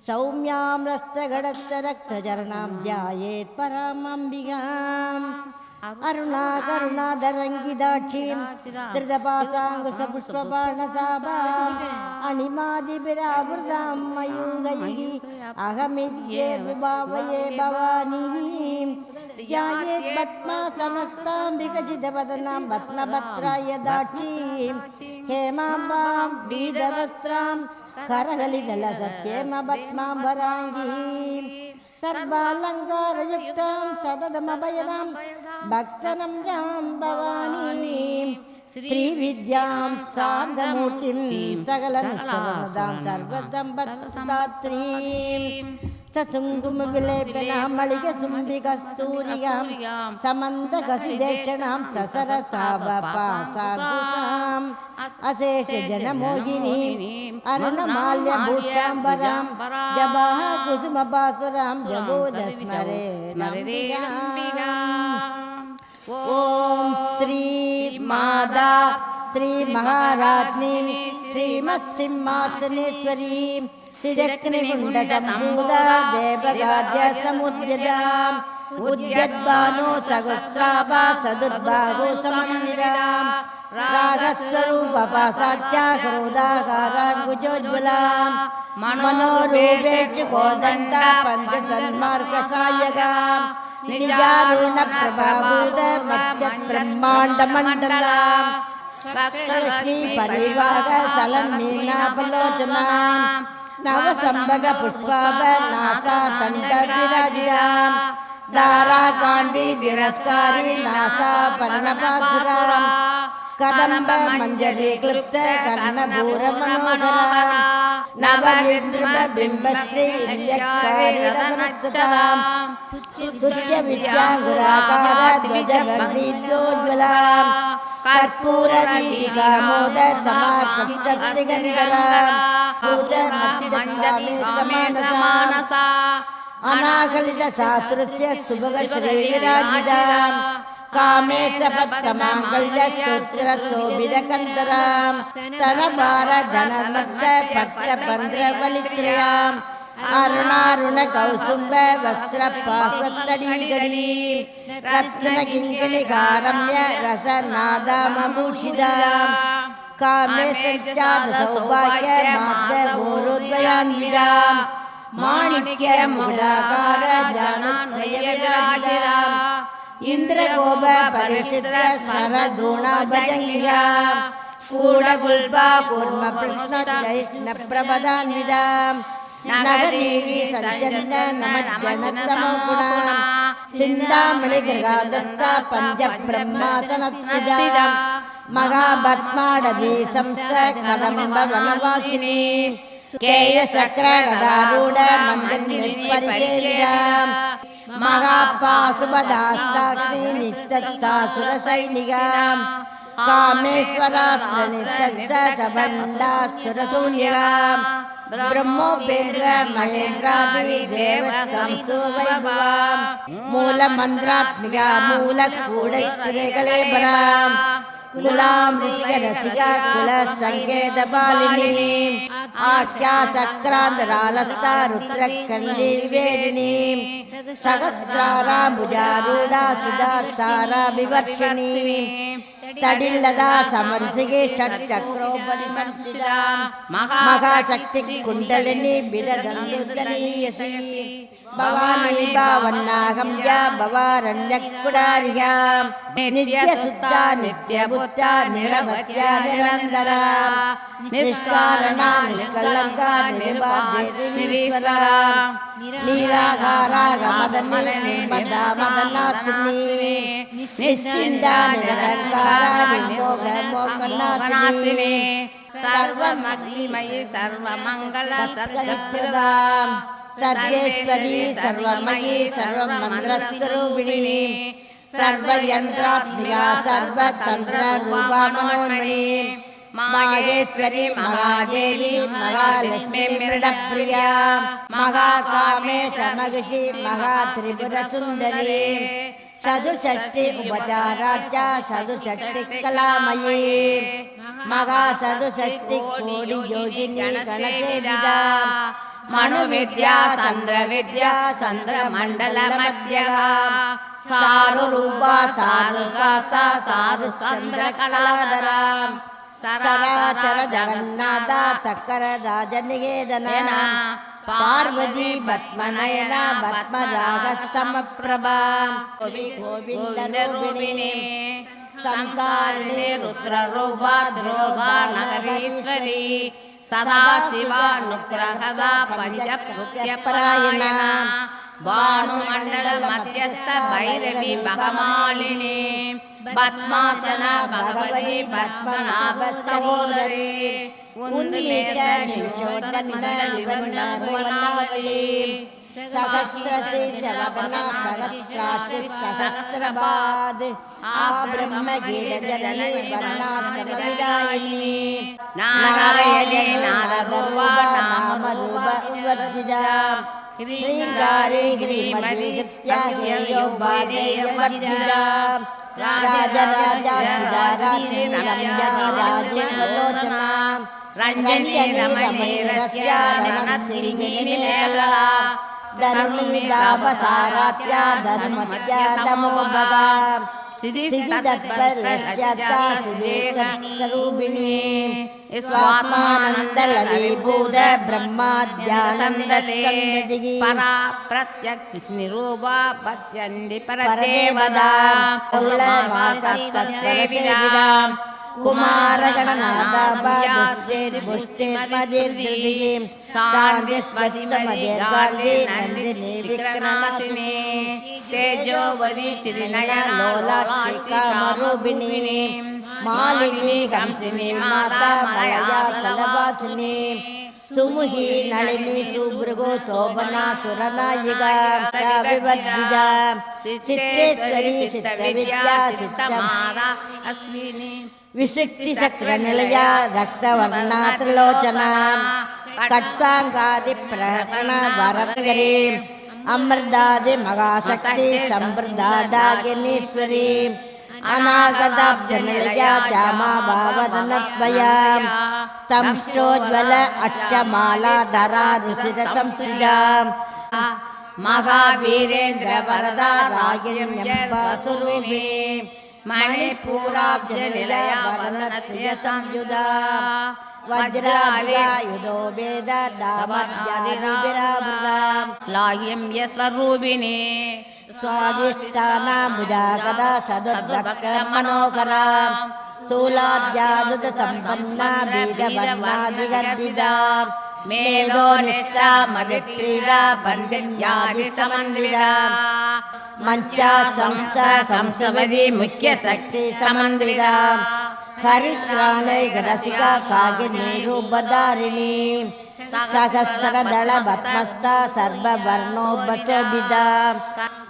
सौम्यां रक्तगडस्थरक्तचरणां ध्यायेत् परामम्बिकाम् अरुणाकरुणाधरङ्गिदाक्षीं धृतपासाङ्कुशपुष्पबाणसाभाम् अणिमादिभिरावृतां मयूगैः अहमिद्ये विभावये भवानीं ध्यायेत् पद्मासनस्तां विकचितवदनां पद्मभद्राय दाक्षीं हेमाम्बां पीतवस्त्रां करहलिदलसत्येमपद्माम्बराङ्गीं सर्वालङ्कारयुक्तां सततमभयदां भक्तनम्रां भवानीं श्रीविद्यां शान्तमूर्तिं सकलसुखदां सर्वसम्पत्दात्रीं ससुङ्कुमविलेपनां मलिकसुम्बिकस्तूरिकां समन्तकसिदेक्षणां ससरसावपासाकुसाम् अशेषजनमोहिनीम् अरुणमाल्यभूषाम्बरां जबाः कुसुमपासुरां ॐ श्री माता श्री महाराज्ञी श्रीमत्सिंहासनेश्वरी श्रीरत्नकुण्डसम्भूता देवगाद्यसमुद्यताम् उद्यद्भानो सहस्राभा सदुर्बाहो समन्विताम् रागस्वरूपपासाट्या क्रोधाकाराङ्कुजोज्ज्वलाम् मनोरूपेक्षु कोदण्डा पञ्चसन्मार्गसायकाम् निजारुणप्रभाभूत मत्यत्ब्रह्माण्डमण्डलाम् भक्तलक्ष्मी परिवाह सलन्मीनापलोचनाम् नवसम्भगपुष्पाभनासा तण्डविराजिताम् दाराकाण्डी तिरस्कारी नासा पर्णपासुराम् कदम्ब मञ्जरी क्लुप्त कर्णभूरमनोहरा नवनिर्बिम्बश्री इन्द्यक्कारिरत्नस्तताम् सुत्यविद्याङ्गुराकार ध्वजगर्दीद्योज्ज्वलाम् कर्पूरवीटिकामोद समाकर्षत्रिगन्धराम् समानसा अनाकलितशास्त्रस्य सुभगश्रीविराजिताम् कामेशपत्रमाङ्गल्यसूत्रशोभितकन्दराम् स्तनभारधनमत्तपत्रपन्द्रवलित्रयाम् अरुणारुणकौसुम्ब वस्त्रपाशत्तडीगडीम् रत्नकिङ्कणिकारम्य रसनादामभूषिताम् कामेशसौभाग्यमार्दभूरोद्वयान्विताम् माणिक्यमुदाकार जानन्वयविराजिताम् इन्द्रगोप परिषिद्र स्मरदूणाभजङ्गियाम् कूडगुल्पा कूर्मप्रश्नजैष्णप्रपदान्विताम् नगरीरी सञ्चन्न नमज्जनतमोगुणाम् सिन्दामणिगृहादस्था पञ्चब्रह्मासनस्थिताम् महाभद्माडवी संस्थ कदम्बवनवासिनी केयशक्रगदारूढ मन्दनिर्परिसेविताम् महापाशुपदाष्टाक्षी नित्यत्सासुरसैनिकाम् कामेश्वरास्त्रनित्यश्च सबण्डासुरशून्यकाम् ब्रह्मोपेन्द्र महेन्द्रादि देवसंस्तु वैभवाम् मूलमन्त्रात्मिका मूलकूटैत्तिरेकलेबराम् कुलां ऋषिकरसिका कुलसङ्केतपालिनीम् आख्यासक्रान्तरालस्ता रुद्रकण्डी विवेदिनीम् सहस्राराम्बुजारूढा सुधासारा विवर्षिणीम् तडिल्लदा समंसिके षट्चक्रोपरिसंस्थिताम् महाशक्तिकुण्डलिनी बिददन्दुसनीयसी भवानी भावन्नागम्या भवारण्यकुडार्याम् नित्यशुद्धा नित्यबुद्धा निरवत्या निरन्तरा निष्कारणा निष्कलङ्का निर्बाध्येतिरीश्वरा निराकारागमदनी निर्मदा मदनासिनी निश्चिन्ता निरलङ्कारा निर्मोहमोहनासिनी सर्वमग्निमयी सर्वमङ्गल सद्गतिप्रदाम् सर्वेश्वरी सर्वमयी सर्वमन्त्रस्वरूपिणी सर्वयन्त्रात्मिका सर्वतन्त्ररूपामनोन्मयी माहेश्वरी महादेवी महालक्ष्मी मृडप्रिया महाकामेश महिषी महात्रिपुरसुन्दरी सदुषष्टि उपचाराच्या सदुषष्टि कलामयी महा सदुषष्टि कोटि योगिनी गणसेविता மனு வித்யா சந்திர மண்டல மத்தியகா சாரு ரூபா சாருகாசா சாரு சந்திர கலாதரா சராச்சர ஜகநாத சக்கரராஜ நிகேதன பார்வதி பத்மநயன பத்மராக சமப்பிரபா கோவிந்த ரூபிணி சங்காரிணி ருத்ரரூபா துரோகா நகரீஸ்வரி சதா சிவா நுக்ரகதா பஞ்ச பராயணா பானுமண்டல மத்தியஸ்த பைரவி பகமாலினி பத்மாசன பகவதி பத்மநாப சகோதரி உன்மேஷ நிஷோதன விவர்ண புவனாவலி சகஸ்ரசேஷவதன சகஸ்ராசி சகஸ்ரபாத் ஆப்ரஹ்ம கீழஜனனி வர்ணாத்மவிதாயினி நாராயணே நாரரூபா நாமரூப வர்ஜிதா ह्रींगारे ह्रीमति हृत्यादेयोपादेयवर्जिता राजराजाधिराजे रम्यराजेवलोचना रञ्जनी रमणीरस्या रणतिर्मिणिमेला धर्मीदापसारात्या धर्मत्या नमोभगा सिद्धिदत्परस्या सिद्धेकरूपिणी स्वात्मानन्दलविभूत ब्रह्माद्यानन्दसन्दतिः परा प्रत्यक्तिनिरूपा पत्यन्ति परदेवता कुलवासत्तत्सेविदा कुमारगणनादापादुष्टेर्मुष्टिर्मदिर्धृतिः सान्ध्यस्पतिमदिर्गाल्ये नन्दिनी विक्रमसिनी तेजोवदी त्रिनयनलोलाक्षिकामरूपिणी मालिनी कंसिनी माता मलया सलवासिनी सुमुही नलिनी सुभृगो शोभना सुरनायिका विवर्जिता सिद्धेश्वरी सिद्धविद्या सिद्धमाता अस्मिनी विसिक्ति चक्र निलया रक्तवर्णा त्रिलोचना कट्कांगादि प्रहरण वरकरी अमृतादि महाशक्ति संप्रदादागिनीश्वरी अनागताब्जनिलया चामा भावदनत्वया तंष्टोज्वल अक्षमाला धरा रुचिर संस्थिता महावीरेन्द्र वरदा रागिण्यम्बसुरूपिणी मणिपूराब्जनिलया वदनत्य संयुधा वज्रायुधो वेद दामद्यादिरावृता लाह्यम्य स्वरूपिणी स्वादिष्टाना मुदागदा सदुद्वक्र मनोकरा शूलाद्यादुत संपन्ना बीजवर्णादिगर्भिता मेधोनिष्ठा मदित्रीला बन्धिन्यादि समन्विता मंचा संसवदी मुख्य शक्ति समन्विता हरित्राणे रसिका कागिनी रूपधारिणी सहस्रदल भस्मस्था सर्ववर्णोपशोभिता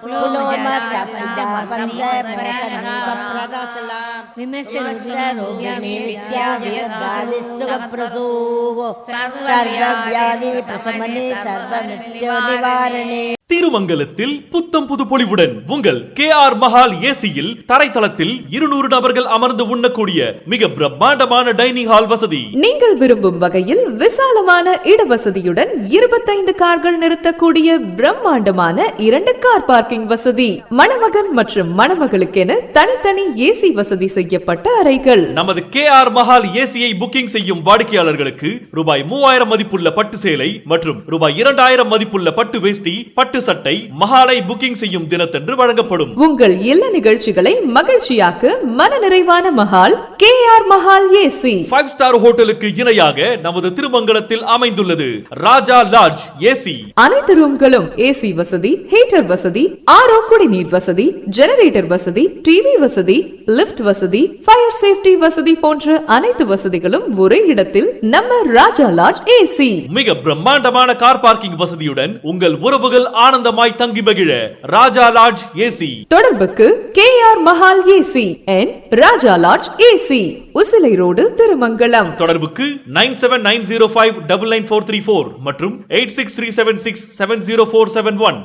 पुलोमकक्षिता पञ्चप्रकनीवप्रकसला विमर्शरोगिणी विद्याविद्यादिसुखप्रसूः सर्वव्याधि प्रशमने सर्वमृत्यो निवारणे. திருமங்கலத்தில் புத்தம் புது பொலிவுடன் உங்கள் KR மஹால் ஏசியில் தரைத்தளத்தில் 200 நபர்கள் அமர்ந்து உண்ணக்கூடிய மிக பிரம்மாண்டமான டைனிங் ஹால் வசதி. நீங்கள் விரும்பும் வகையில் விசாலமான இடவசதியுடன் 25 கார்கள் நிறுத்தக்கூடிய பிரம்மாண்டமான 2 கார் பார்க்கிங் வசதி. மணமகன் மற்றும் மணமகளுக்கென தனித்தனி ஏசி வசதி செய்யப்பட்ட அறைகள். நமது KR மஹால் ஏசியை புக்கிங் செய்யும் வாடிக்கையாளர்களுக்கு ரூபாய் 3000 மதிப்புள்ள பட்டு சேலை மற்றும் ரூபாய் 2000 மதிப்புள்ள பட்டு வேஷ்டி பட்டு சட்டை மஹாலை புக்கிங் செய்யும் தினத்தன்று வழங்கப்படும். உங்கள் இல்ல நிகழ்ச்சிகளை மகிழ்ச்சியாக்க மனநிறைவான Mahal KR Mahal AC. 5 star ஹோட்டலுக்கு இணையாக நமது திருமங்கலத்தில் அமைந்துள்ளது ராஜா லாட்ஜ் ஏசி. அனைத்து ரூம்களும் ஏசி வசதி, ஹீட்டர் வசதி, ஆரோ குடிநீர் வசதி, ஜெனரேட்டர் வசதி, டிவி வசதி, லிஃப்ட் வசதி, ஃபயர் சேஃப்டி வசதி போன்ற அனைத்து வசதிகளும் ஒரே இடத்தில் நம்ம ராஜா லாட்ஜ் ஏசி. மிக பிரம்மாண்டமான கார் பார்க்கிங் வசதியுடன் உங்கள் உறவுகள் ஆனந்தமாய் தங்கி மகிழ ராஜா லாட்ஜ் ஏசி. தொடர்புக்கு KR Mahal AC and Raja lodge AC, Usilai road, Thirumangalam. தொடர்புக்கு 9790599434 மற்றும் 8637670471.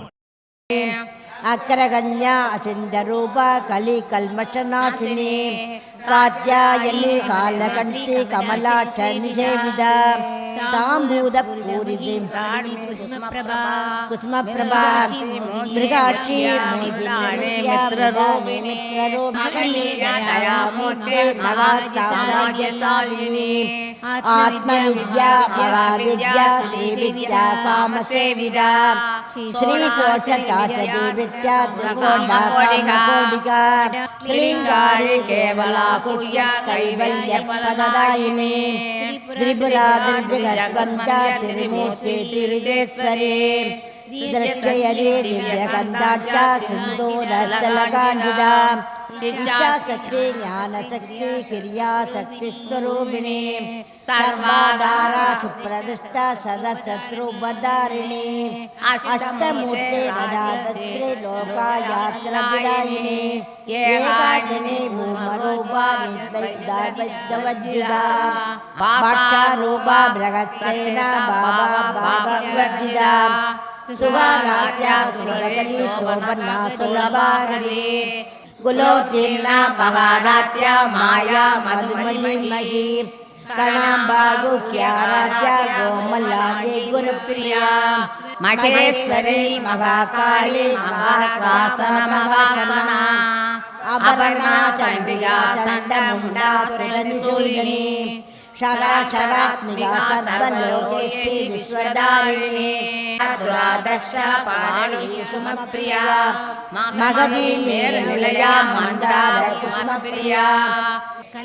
अग्रगण्या असिन्धरूपा कलिकल्मषनाशिनी कात्यायनी कालकण्ठी कमलाक्ष निषेविता ताम्बूद पूरिति कुसुमप्रभा मृगाक्षी मित्ररूपिणी साम्राज्यशालिनी आत्मविद्या महाविद्या श्रीविद्या कामसेविता श्रीषोडशाचार्य विद्या त्रिकोटिका श्रींगारी केवला कुह्य कैवल्य पददायिनी त्रिपुरा दुर्गगन्धा त्रिमूर्ति त्रिदेश्वरी दक्षयरी दिव्यगन्धाढ्य सिन्धूरजलकाञ्जिता इच्छाशक्ति ज्ञानशक्ति क्रियाशक्ति स्वरूपिणी सर्वाधारा सुप्रदिष्टा सदशत्रुबधारिणी अष्टमूर्ति रजादत्रे लोकायात्रविदायिनी एकाकिनी भूमरूपा निर्वैद्यवज्जिता भाषारूपा बृहत्सेना बाबावर्जिता सुगारात्या सुरगली शोभना सुलभागरी गुलोत्तीर्णा पगारात्या माया मधुमयी कणाम्बागुख्यारात्या गोमलागे गुरुप्रिया महेश्वरी महाकाली महाकासना अपर्णा चण्डिका चण्डमुण्डा सुरनिशूलिनी शराशरात्मिका सर्वलोकेशी विश्वधारिणी दुरादक्ष पाणि कुसुमप्रिया मगधी मेरुनिलया मंदार कुसुमप्रिया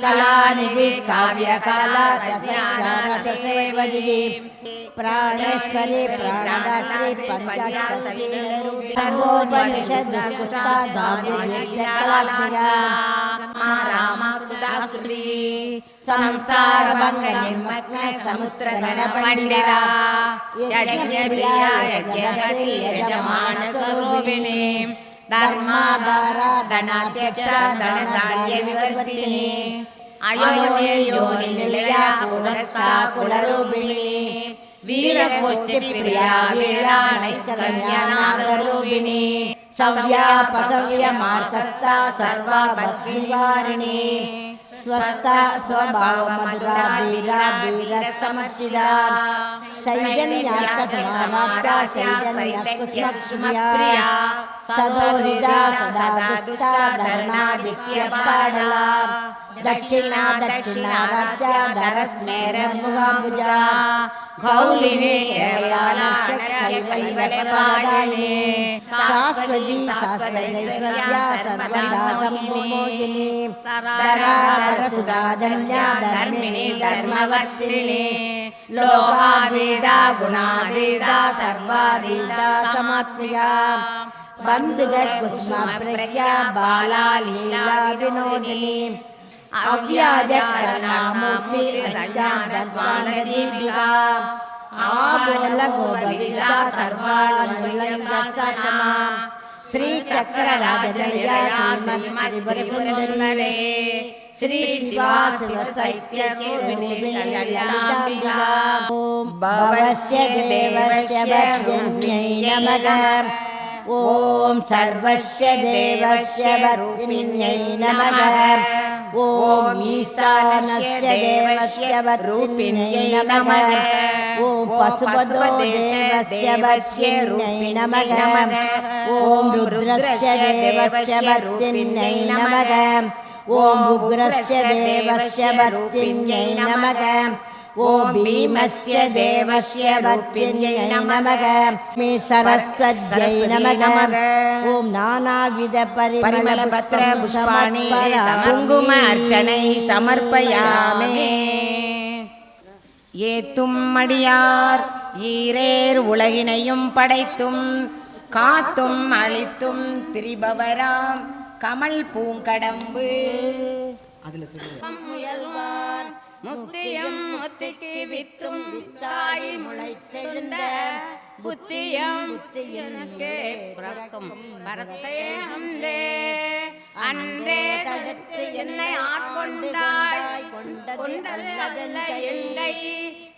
कलानिधि काव्यकला सत्यसेवदी प्राणेश्वरी प्राणदात्री पंचाक्षरी रामा सुदाश्री संसार भंग निर्मग्न समुद्र गण पंडिता यज्ञ प्रिया यज्ञगति यजमान स्वरूपिणी धर्माधारा धनाध्यक्ष धनधान्य विवर्तिनी अयोनिय योनि निलया कुलस्था कुलरूपिणी वीरकोष्ठी प्रिया वीरा नैष्कर्म्य नागरूपिणी सव्या पसव्य मार्गस्था सर्वा भक्तिवारिणी स्वस्था स्वभाव मधुरा धीरा धीर समर्चिता सैजन्यात्मकमात्रा सैजन्यकुसुमप्रिया सदोदिता सदा दुष्टा धरणादित्य पाडला दक्षिणा दक्षिणाराध्या धरस्मेर मुगाम्बुजा गौलिनी केवलानाथ्य कैवल्यपादायिनी शाश्वती शाश्वतैश्वर्या सर्वदा सम्मोहिनी धराधर सुधाधन्या धर्मिणी धर्मवर्तिनी लोकाधीता गुणाधीता सर्वाधीता समात्मिका बन्धुगत कुसुमप्रज्ञा बाला लीला विनोदिनी अव्याजकरणामूर्ति अज्ञानद्वानदीपिका आबोलगोपविदा सर्वाणमुलयसाचना श्रीचक्रराजजया श्रीमत्त्रिपुरसुन्दरे श्री शिवा शिवसैत्य ललिताम्बिका ॐ भवस्य देवस्य वरद्यै नमः ॐ सर्वस्य देवस्य वरूपिण्यै नमः ॐ ईशानस्य देवस्य वरूपिण्यै नमः ॐ पशुपतो देवस्य वरूपिण्यै नमः ॐ रुद्रस्य देवस्य वरूपिण्यै नमः ॐ उग्रस्य देवस्य वरूपिण्यै नमः ॐ भीमस्य देवस्य वरूपिण्यै नमः मे सरस्वत्यै नमः ॐ नानाविध परिमलपत्र पुष्पाणि कुङ्कुम अर्चनै समर्पयामि ஏத்தும் அடியார் ஈரேர் உலகினையும் படைத்தும் காத்தும் அழித்தும் திரிபவராம் கமல் பூங்கடம்பு அதுல முயல்வார் முக்தியம் முத்திக்கு வித்தும் வித்தாய் முளைத்தெழுந்த புத்தியம் எனக்கு பிறக்கும் பரத்தை அன்றே அன்றே தடுத்து என்னை ஆட்கொண்டாய் கொண்டதல்ல எந்தை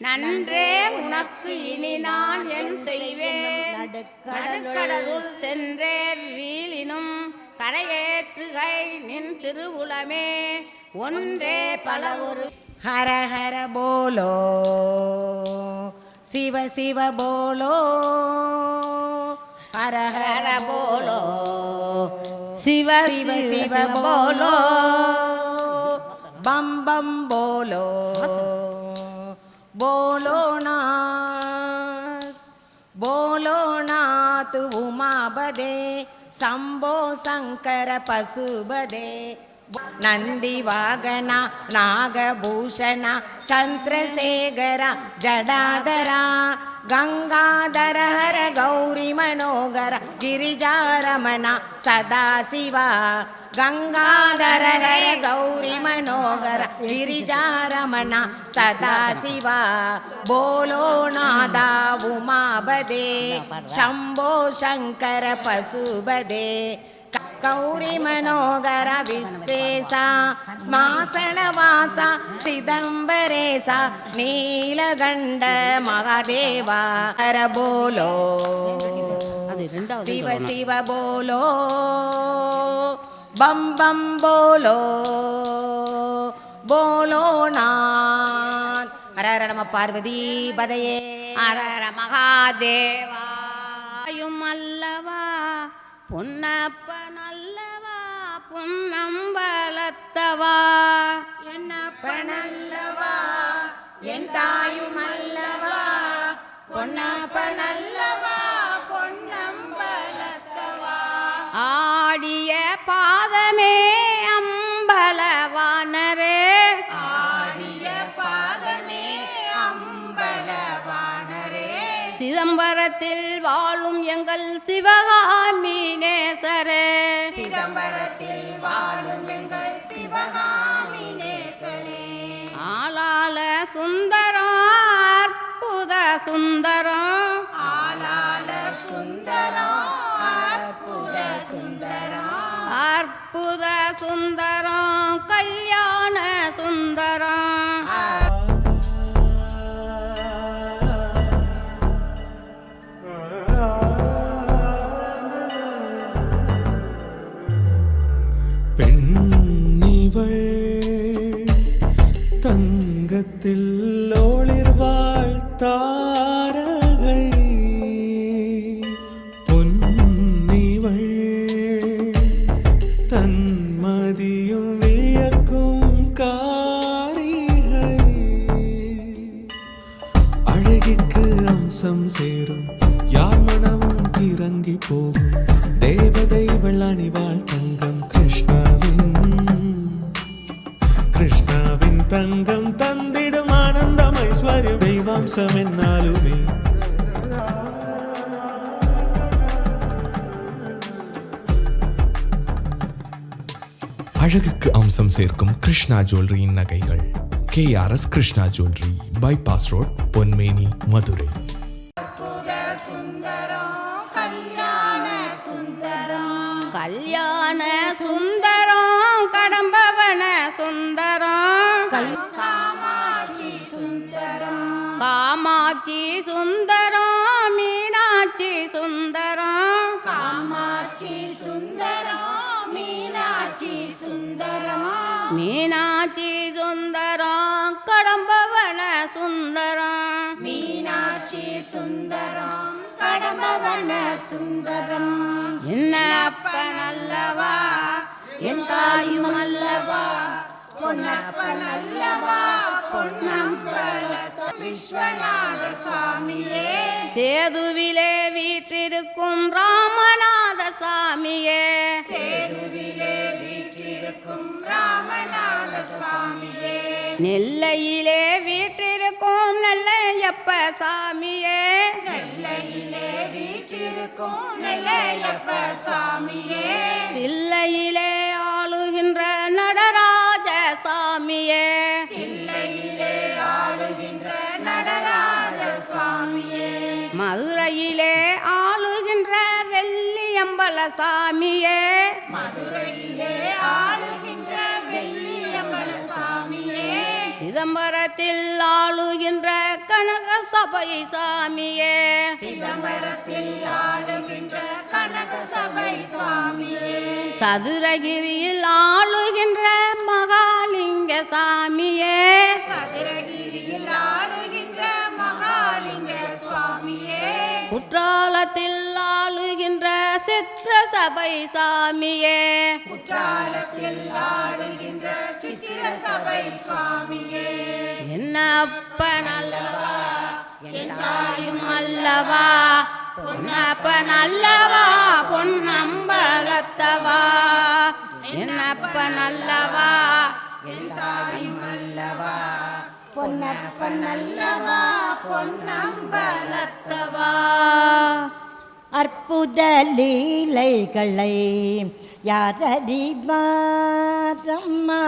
நன்றே உனக்கு இனி நான் என் செய்வேன் நடுக்கடலுள் சென்றே வீழினும் கரையேற்றுகை நின் திருவுளமே ஒன்றே பல ஒரு Hara Hara polo Shiva Shiva polo Hara Hara polo Shiva Shiva Shiva polo பம் பம் போலோ போலோ நாத் உமாபதே சம்போ சங்கர பசுபதே நந்தி வாகன நாகபூஷண சந்திரசேகர ஜடாதர கங்காதர ஹர கௌரி மனோகர கிரிஜாரமண சதாசிவ கங்காதர ஹர கௌரி மனோகர கிரிஜாரமண சதாசிவ போலோ நாதா உமாபதே சம்போ சங்கர பசுபதே கௌரி மனோகர விஸ்வேச ஸ்மாசனவாச சிதம்பரேச நீலகண்ட மகாதேவா ஹர போலோ சிவ சிவ போலோ பம் பம் போலோ போலோ நான் ஹர ஹர நம பார்வதி பதையே அரர மகாதேவாயும் அல்லவா பொன்னப்பன் அல்லவா பொன்னம்பலத்தவா என்னப்பனல்லவா என் தாயும் அல்லவா பொன்னப்பனல்லவா பொன்னம்பலத்தவா ஆடிய பாதமே அம்பலவானரே ஆடிய பாதமே அம்பலவானரே சிதம்பரத்தில் வாழும் எங்கள் சிவகாமி நேசரே சிதம்பரத்தில் வாழும் எங்கள் சிவகாமி நேசனே ஆளால சுந்தரம் அற்புத சுந்தரம் ஆலால சுந்தரம் அற்புத சுந்தரம் அற்புத சுந்தரம் கல்யாண சுந்தரம் தங்கத்தில் ஒளிர்வாள் தாரகை பொன்னிவள் தன்மதியும் வியக்கும் காரிகை அழகிற்கு அம்சம் சேரும் யார் மனமும் கிறங்கி போகும் தேவதை வெள்ளணிவாள் தங்கம் கிருஷ்ணாவின் தங்கம் தந்திடும் ஆனந்தம் ஐஸ்வர்யம் தெய்வாம்சம் என்னாலுமே அழகுக்கு அம்சம் சேர்க்கும் கிருஷ்ணா ஜுவல்லரியின் நகைகள் KRS Krishna jewellery, bypass road, Ponmeni, Madurai. Kalyana Sundaram கடம்பவன Sundaram Kamakshi Sundaram Kamakshi Sundaram Meenakshi Sundaram Kamakshi Sundaram Meenakshi Sundaram Meenakshi Sundaram கடம்பவன Sundaram Meenakshi Sundaram கடம்பவன Sundaram என்ன அப்பன் அல்லவா என் தாயும் அல்லவா பொன்னப்பன் அல்லவா பொன்னம்பல விஸ்வநாத சுவாமியே சேதுவிலே வீற்றிருக்கும் ராமநாத சாமியே சேதுவிலே வீற்றிருக்கும் ராமநாத சுவாமியே நெல்லையிலே வீற்றிருக்கும் நெல்லையப்ப சாமியே நெல்லையிலே வீற்றிருக்கும் நெல்லையப்ப சுவாமியே தில்லையிலே ஆளுகின்ற நடராஜ சாமியே தில்லையிலே ஆளுகின்ற நடராஜ சுவாமியே மதுரையிலே ஆளுகின்ற வெள்ளியம்பல சாமியே மதுரையிலே ஆளுகின்ற வெள்ளியம்பல சாமியே சிதம்பரத்தில் ஆளுகின்ற கனக சபை சாமியே சிதம்பரத்தில் ஆளுகின்ற கனக சபை சுவாமியே சதுரகிரியில் ஆளுகின்ற மகாலிங்க சாமியே சதுரகிரியில் ஆளுகின்ற மகாலிங்க சுவாமியே குற்றாலத்தில் ஆளுகின்ற சித்திர சபை சாமியே குற்றாலத்தில் ஆளுகின்ற சித்திர சபை சுவாமியே என்னப்பன் அல்லவா என் தாயும் அல்லவா பொன்னப்பன் அல்லவா பொன்னம்பலத்தவா என்னப்பன் அல்லவா என் தாயும் அல்லவா பொன்னப்பன் அல்லவா பொன்னம்பலத்தவா அற்புத லீலைகளை யாரறிவாரம்மா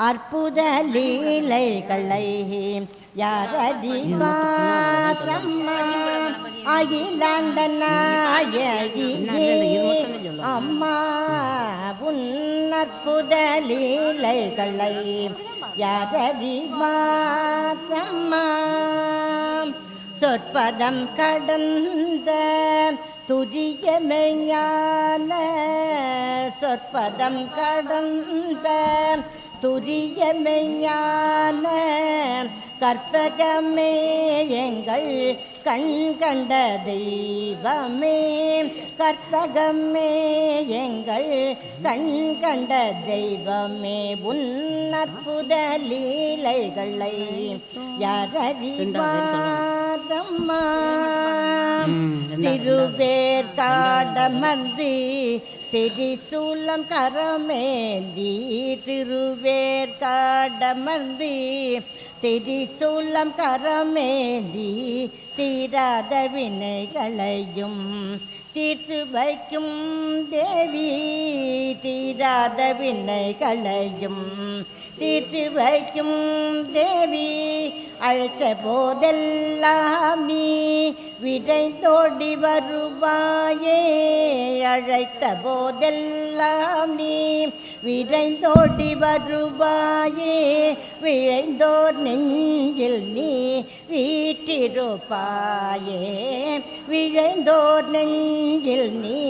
அற்புத லீலைகளை யாரறிவாரம்மா அகிலாண்ட நாயகியே அம்மா உன் அற்புத லீலைகளை யாரறிவாரம்மா சொற்பதம் கடந்த துரிய மெய்ஞான சொற்பதம் கடந்த துரிய மெய்ஞான கற்பகமே எங்கள் கண் கண்ட தெய்வமே கற்பகமே எங்கள் கண் கண்ட தெய்வமே உன் அற்புத லீலைகளை யாரறிவாரம்மா திருவேற்காடமன்றி திரிசூலம் கரமேந்தி திருவேற்காடமன்றி திரிசூலம் கரமேந்தி தீராத வினைகளையும் தீர்த்து வைக்கும் தேவி தீராத வினைகளையும் தீர்த்து வைக்கும் தேவி அழைத்த போதெல்லாம் நீ விரைந்தோடி வருவாயே அழைத்த போதெல்லாம் நீ விரைந்தோடி வருவாயே விழைந்தோர் நெஞ்சில் நீ வீற்றிருப்பாயே விழைந்தோர் நெஞ்சில் நீ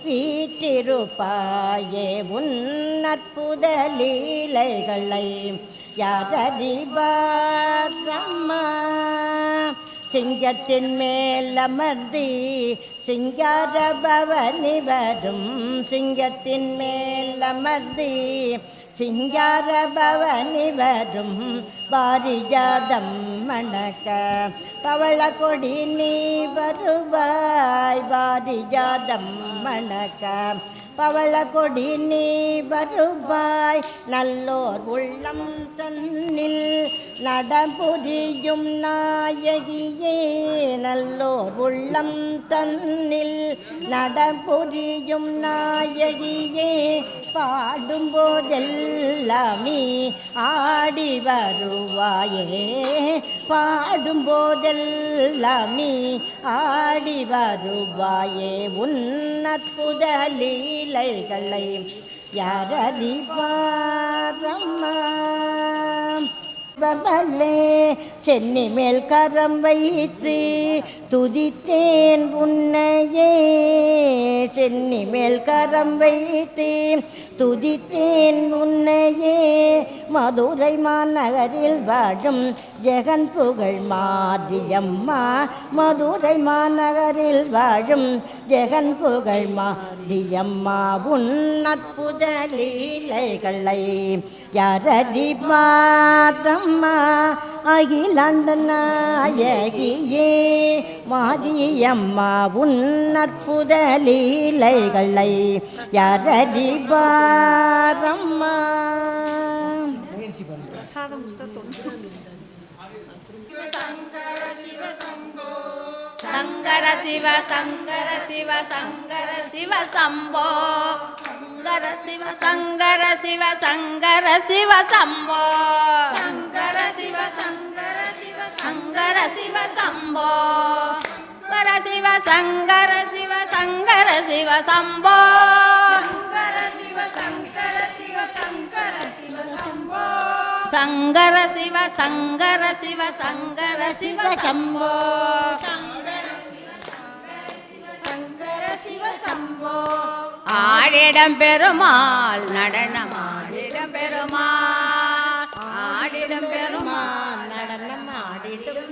வீற்றிருப்பாயே உன் அற்புத லீலைகளை யாரறிவாரம்மா சிங்கத்தின் மேல் அமர்ந்து சிங்கார பவனி வரும் சிங்கத்தின் மேல் அமர்ந்து சிங்கார பவனி வரும் பாரிஜாதம் மணக்க பவள கொடி நீ வருவாய் பாரிஜாதம் மணக்க பவள கொடி நீ வருவாய் நல்லோர் உள்ளம் தன்னில் நடபுரியும் நாயகியே நல்லோர் உள்ளம் தன்னில் நடபுரியும் நாயகியே பாடும்போதெல்லாம் நீ ஆடி வருவாயே பாடும்போதெல்லாம் நீ ஆடி வருவாயே உன் அற்புத லீலைகளை யாரறிவாரம்மா பவலே சென்னி மேல் கரம் வைத்து துதித்தேன் உன்னையே சென்னி மேல் கரம் வைத்து துதித்தேன் உன்னையே மதுரை மாநகரில் வாழும் ஜெகன் புகழ் மாரியம்மா மதுரை மாநகரில் வாழும் ஜெகன் புகழ் மாரியம்மா உன் அற்புத லீலைகளை யாரறிவாரம்மா அகிலாண்ட நாயகியே மாரியம்மா உன் அற்புத லீலைகளை யாரறிவாரம்மா சங்கர சிவ சங்கர சிவ சங்கர சிவ சம்போ சங்கர சிவ சங்கர சிவ சங்கர சிவ சம்போ சங்கர சிவ சங்கர சிவ சங்கர சிவ சம்போ சங்கர சிவ சங்கர சிவ சங்கர சிவ சம்போ சங்கர சிவ சங்கர சிவ சங்கர சிவ சம்போ சங்கர சிவ சங்கர சிவ சங்கர சிவ சம்போ சங்கர சிவ சம்போ ஆடிடம் பெருமாள் நடனம் ஆடிடம் பெருமாள் ஆடிடும் பெருமாள் நடனம் ஆடிடும்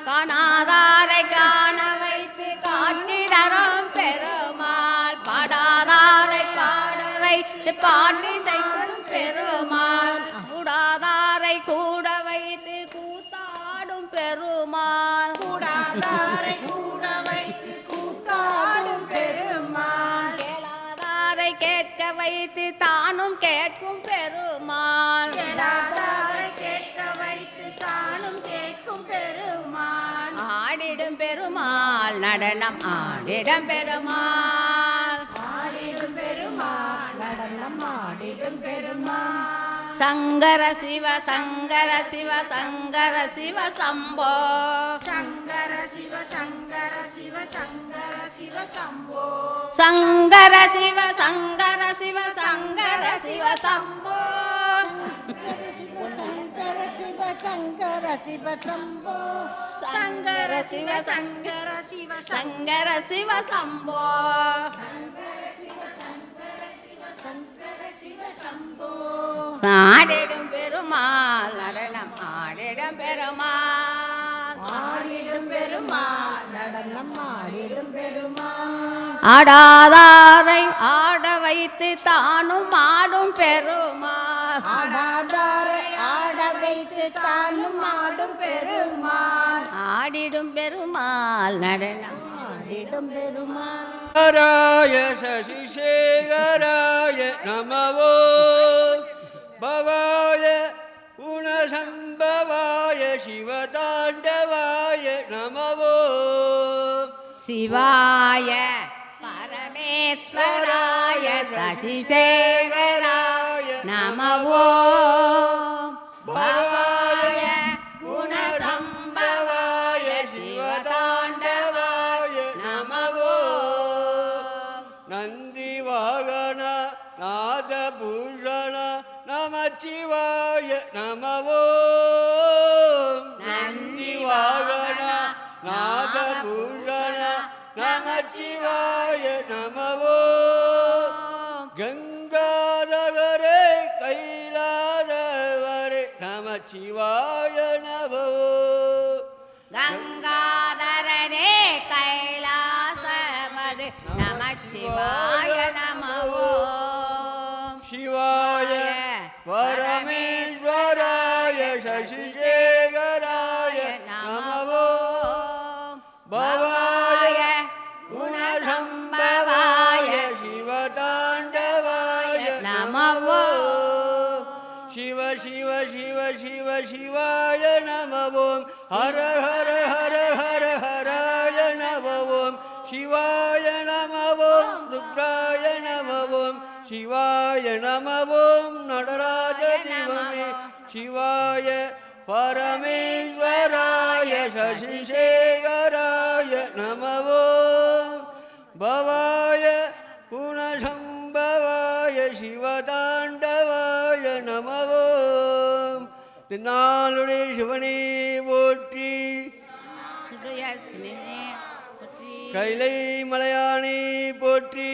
காணாதாரை காண வைத்து காட்சி தரும் பெருமாள் பாடாதாரை பாட வைத்து பாட்டி செய்யும் பெருமாள் கூடாதாரை கூட வைத்து கூத்தாடும் பெருமாள் கூடாதாரை கூட வைத்து கூத்தாடும் பெருமாள் கேளாதாரை கேட்க வைத்து தானும் கேட்கும் பெருமாள் கேளாதாரை கேட்க வைத்து தானும் கேட்கும் பெருமாள் ஆடிடும் பெருமாள் நடனம் ஆடிடும் பெருமாள் ஆடிடும் பெருமாள் நடனம் ஆடிடும் பெருமாள் சங்கர சிவ சங்கர சிவ சங்கர சிவ சம்போ சங்கர சிவ சங்கர சிவ சங்கர சிவ சம்போ சங்கர சிவ சங்கர சிவ சங்கர சிவ சம்போ சங்கர சிவ சங்கர சிவ சம்போ சங்கர சிவ சங்கர சிவ சங்கர சிவ சம்போ ஆடிடும் பெருமாள் நடனம் ஆடிடும் பெருமாள் ஆடிடும் பெருமாள் நடனம் ஆடிடும் பெருமாள் ஆடாதாரை ஆட வைத்து தானும் ஆடும் பெருமாள் ஆடாதாரை ஆட வைத்து தானும் ஆடும் பெருமாள் ஆடிடும் பெருமாள் நடனம் ஆடிடும் பெருமாள் ராய சசிசேகராய நமவோ பவாய குணசம்பவாய சிவதாண்டவாய நமவோ சிவாய பரமேஸ்வராய சசிசேகராய நமவோ பவாய குணசம்பவாய சிவதாண்டவாய நமவோ நந்தி வாகன நாதபூஷண நமச்சிவாய நமவோ நந்தி வாகன நாதபூஷண நமச்சிவாய நமவோ கங்காதகரே கைலாதவரே நமச்சிவாய நமவோ கங்காதரனே கைலாசமது நமச்சிவாய நமவோ சிவாய பரமேஸ்வராய சசிசேகராய நமவோ பவாய குணசம்பவாய சிவதாண்டவாய நமவோ சிவ சிவ சிவ சிவ சிவாய நமவோம் ஹர ஹர ஹர ஹர ஹராய நமவோம் சிவாய நமவோம் ருத்ராய நமவோம் சிவாய நமவோம் நடராஜ திவமே சிவாய பரமேஸ்வராய சசிசேகராய நமவோம் பவாய குணசம்பவாய சிவதாண்டவாய நமவோம் திருநாளுடைய சிவனே போற்றி கைலை மலையானே போற்றி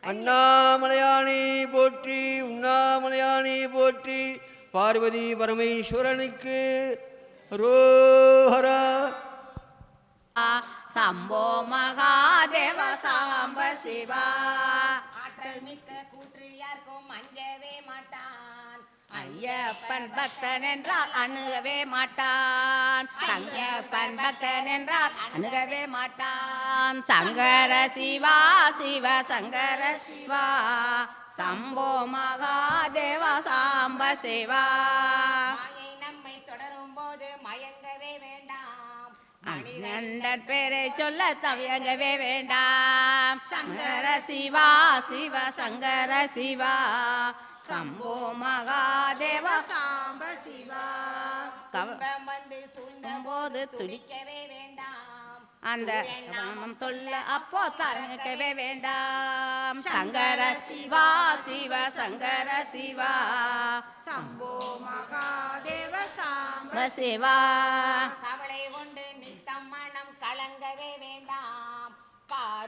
அண்ணாமலையானே போற்றி உண்ணாமலையானே போற்றி பார்வதி பரமேஸ்வரனுக்கு ரோஹரா சம்போ மகாதேவ சாம்ப சிவா ஆற்றல் மிக்க கூற்றியார்க்கும் அஞ்சவே மாட்டான் ஐயப்பன் பக்தன் என்றால் அணுகவே மாட்டான் ஐயப்பன் பக்தன் என்றால் அணுகவே மாட்டான் சங்கர சிவா சிவ சங்கர சிவா சம்போ மகாதேவ சாம்ப சிவா மாயை நம்மை தொடரும் போது மயங்கவே வேண்டாம் மணிகண்டன் பேரை சொல்ல தவியங்கவே வேண்டாம் சங்கர சிவா சிவ சங்கர சிவா சம்போ மகாதேவ சாம்ப சிவா கவ- வந்து சூழ்ந்த போது துடிக்க துடிக்கவே வேண்டாம் அந்த நாமம் சொல்ல அப்போ தரங்கவே வேண்டாம் சங்கர சிவா சிவ சங்கர சிவா சம்போ மகாதேவ சாம்ப சிவா கவலை கொண்டு நித்தம் மனம் கலங்கவே வேண்டாம்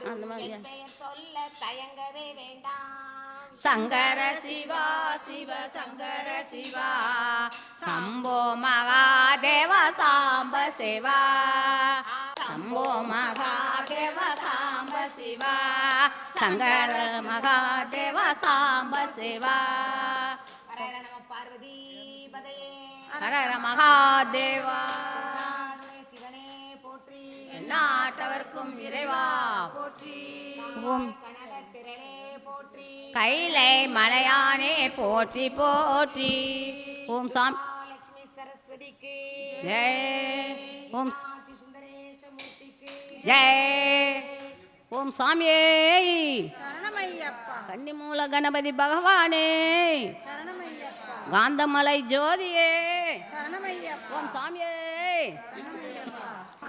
அந்த மாதிரி. பெயர் சொல்ல தயங்கவே வேண்டாம் சங்கர சிவா சிவ சங்கர சிவா சம்போ மகாதேவ சாம்ப சிவா சம்போ மகாதேவ சாம்ப சிவா சங்கர மகாதேவ சாம்ப சிவா பார்வதி பதையே ஹர மகாதேவா சிவனே போற்றி நாட்டவர்க்கும் இறைவா போற்றி ஓம் கனகத்திரளே போற்றி கைலை மலையானே போற்றி போற்றி ஓம் சாமி லட்சுமி சரஸ்வதிக்கு ஜெய் ஓம் சுந்தரேசமூர்த்திக்கு ஜெய் ஓம் சாமியே சரணமையப்பா கன்னிமூல கணபதி பகவானே சரணமையப்பா காந்தமலை ஜோதியே சரணமையப்பா ஓம் சாமியே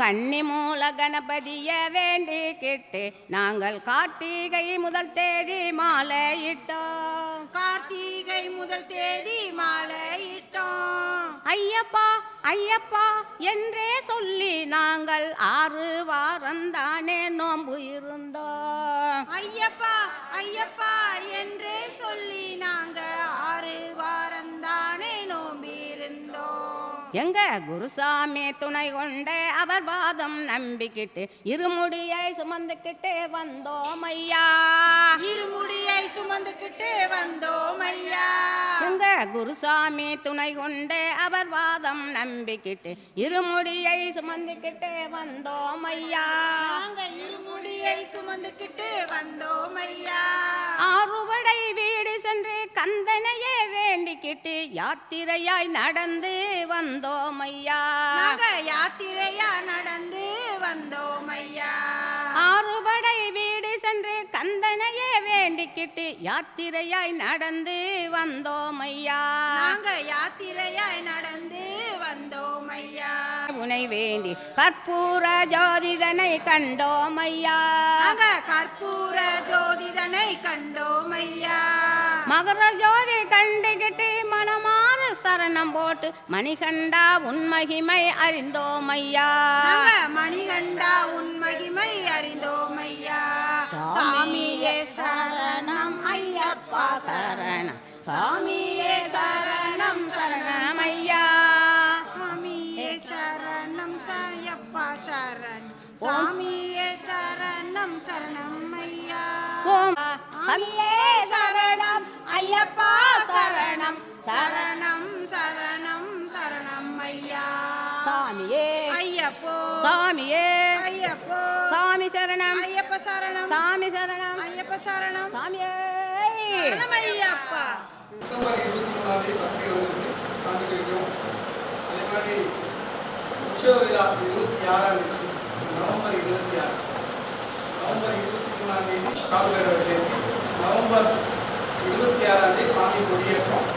கன்னிமூல கணபதிய வேண்டிக்கிட்டு நாங்கள் கார்த்திகை முதல் தேதி மாலையிட்டோம் கார்த்திகை முதல் தேதி மாலையிட்டோம் ஐயப்பா ஐயப்பா என்றே சொல்லி நாங்கள் 6 வாரந்தானே நோன்பு இருந்தோம் ஐயப்பா ஐயப்பா என்றே சொல்லி நாங்க 6 வாரந்தானே நோம்பியிருந்தோம் எங்க குருசாமி துணை கொண்ட அவர் பாதம் நம்பிக்கிட்டு இருமுடியை சுமந்துக்கிட்டு வந்தோம் ஐயா இருமுடியை சுமந்துக்கிட்டு வந்தோம் ஐயா எங்க குருசாமி துணை கொண்ட அவர் பாதம் நம்பிக்கிட்டு இருமுடியை சுமந்துக்கிட்டு வந்தோம் ஐயா நாங்க இருமுடியை சுமந்துக்கிட்டு வந்தோம் ஐயா ஆறுபடை வீடு சென்று கந்தனையே வேண்டிக்கிட்டு யாத்திரையாய் நடந்து வந்தோம் ஐயா நாங்க யாத்திரையா நடந்து வந்தோம் ஐயா ஆறுபடை வீடு சென்று கந்தனையே வேண்டிக்கிட்டு யாத்திரையாய் நடந்து வந்தோம் ஐயா நாங்க யாத்திரையாய் நடந்து வந்தோம் ஐயா உனை வேண்டி கற்பூர ஜோதிதனை கண்டோம் ஐயா நாங்க கற்பூர ஜோதிதனை கண்டோம் ஐயா மகர ஜோதி கண்டுகிட்டு மனமாற சரணம் போட்டு மணிகண்டா உன் மகிமை அறிந்தோம் ஐயா நாங்க மணிகண்டா உன் மகிமை அறிந்தோம் ஐயா சாமியே சரணம் ஐயப்பா சரணம் சாமியே சரணம் சரணம் ஐயா சாமியே சரணம் ஐயப்பா சரணம் சாமியே சரணம் சரணம் ஐயா ஓம் சாமியே சரணம் ஐயப்பா சரணம் சரணம் சரணம் சரணம் ஐயா சாமியே ஐயப்போ சாமியே ஐயப்போ சாமி சரணம் ஐயப்ப சரணம் சாமி சரணம் ஐயப்ப சரணம் சாமியே சரணம் ஐயப்பா டிசம்பர் 23ஆம் தேதி பத்திரிகை வந்து சாமி வைக்கிறோம். அதே மாதிரி உற்சவ விழா 26ஆம் தேதி நவம்பர் 26 நவம்பர் 23ஆம் தேதி காவலர் ஜெயந்தி நவம்பர் 26ஆம் தேதி சாமி கொடியேற்றம்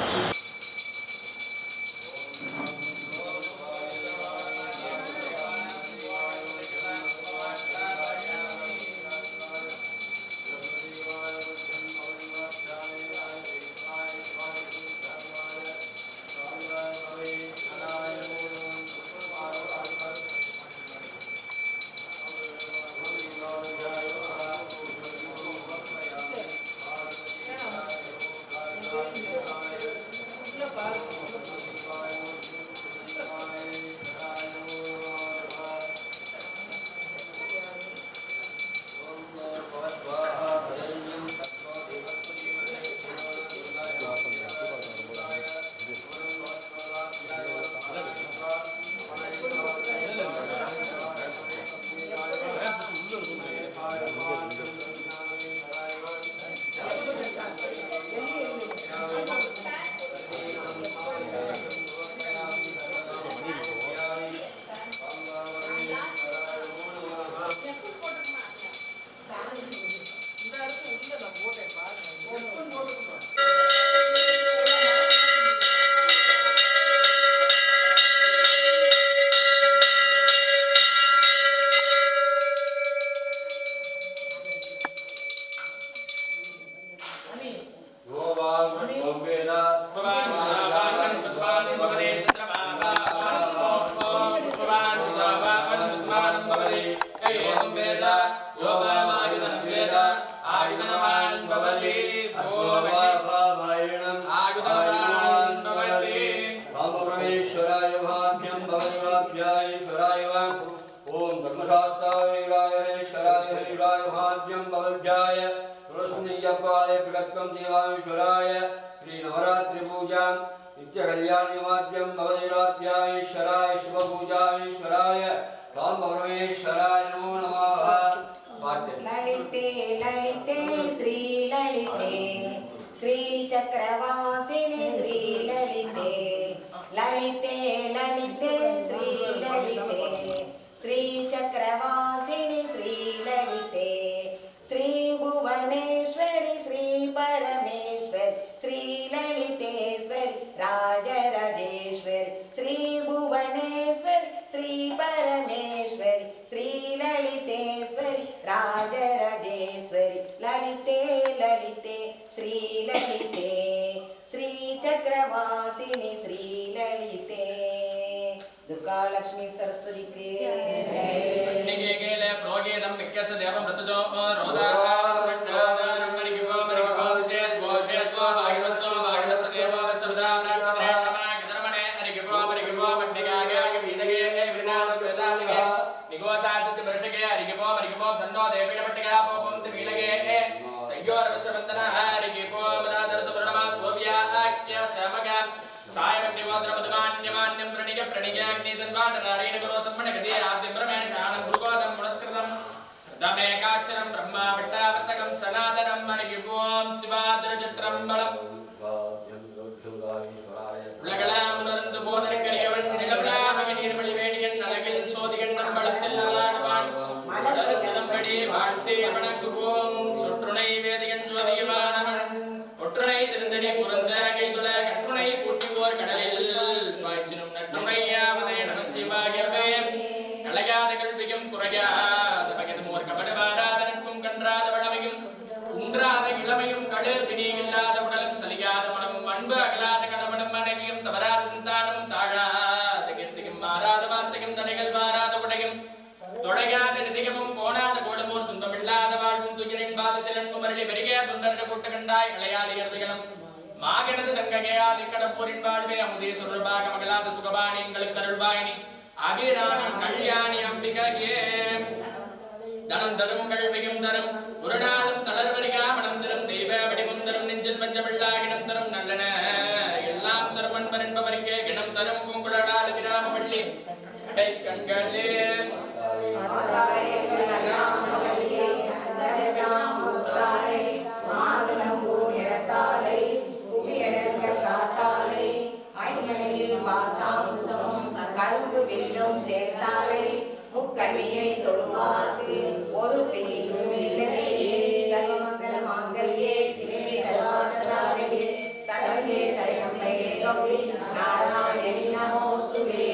Yoga Mahidan Veda, Ayudanavanan Bhavati, Bhova सर्वोत्तम देवाईश्वराय श्री नवरात्रि पूजा नित्य कल्याणमाद्यम भवदेवाध्यायेश्वराय शिव पूजाईश्वराय राम परमेश्वराय नमो नमः। ललिते ललिते श्री ललिते श्री चक्रवासिनी श्री ललिते ललिते ललिते श्री ललिते श्री चक्रवासिनी श्री ललिते श्री भुवनेश्वरी श्री परमेश्वरी श्री ललितेश्वरी राजराजेश्वरी श्री भुवनेश्वरी श्री परमेश्वरी श्री ललितेश्वरी राजराजेश्वरी ललिते ललिते श्री ललिते श्री चक्रवासिनी श्री ललिते दुर्गा लक्ष्मी सरस्वती के दमेकाक्षरं ब्रह्मा विट्टावत्तकं सनातनं मरिगिपों शिवाद्रचत्रम्बलं உலகளாமுணர்ந்து போதற்கரியவன் நிலவுலாவிய நீர்மொழிவேணியன் அழகில் சோதிகன் நம்பளத்தில் நல்லாடுவான் மலர்சிலம்படி வாழ்த்தே வணங்குவோம் சொற்றுணை வேதியன் ஜோதியமானவன் ஒற்றுணை திருந்தடி புரந்த கைதுல கற்றுணை கூட்டுவோர் கடலில் பாய்ச்சினும் நற்றுணையாவதே நமச்சிவாயவே கலையாத கல்வியும் குறையாத பகிர்மோர் கபடவாராத நட்பும் கன்றாத வளமையும் குன்றாத இளமையும் கடு பிணி இல்லாத உடலும் சலியாத மனமும் அன்பு அகலாத கணவனும் மனைவியும் தவறாத சிந்தானமும் தாழாத கீர்த்தியும் மாறாத வார்த்தையும் தடைகள் வாராத உடையும் தொடையாத நிதியமும் போனாத கோடுமோர் துன்பமில்லாத வாழ்வும் துயரின் பாதத்தில் அன்பு மரளி பெருகிய தொண்டர்கள் கூட்டு கண்டாய் இளையாளியர்துகளும் மாகனது தங்ககையாதி கடப்போரின் வாழ்வே அமுதே சுருள்பாக மகளாத சுகபாணி எங்களுக்கு அருள்பாயினி அபிராமி கல்யாணி அம்பிகையே தனம் தரும் கல்வியும் தரும் ஒரு நாளும் தளர்வரியா மனம் தரும் தெய்வ வடிவம் தரும் நெஞ்சில் பஞ்சமில்லா இனம் தரும் நல்லன எல்லாம் தரும் அன்பர் என்பவருக்கே கிணம் தரும் பூங்குழலால் விராமவள்ளி கடை கண்களே கரும்பு வில்லும் சேர்த்தாலே முக்கண்ணியை தொழுவார்க்கு ஒரு தீயும் இல்லையே சர்வமங்கல மாங்கல்யே சிவே சர்வாத சாதகே சரண்யே தரையம்பையே கௌரி நாராயணி நமோஸ்துவே.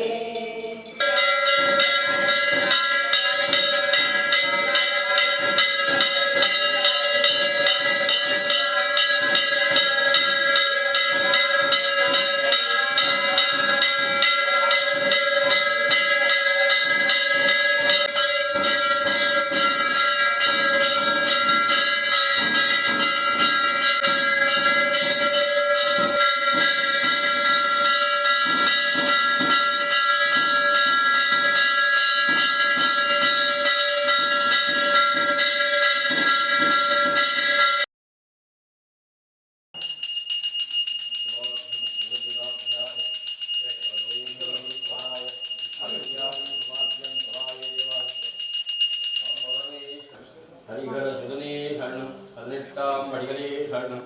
हरिहर सुदने शरणं हरिष्टां मणिगले शरणं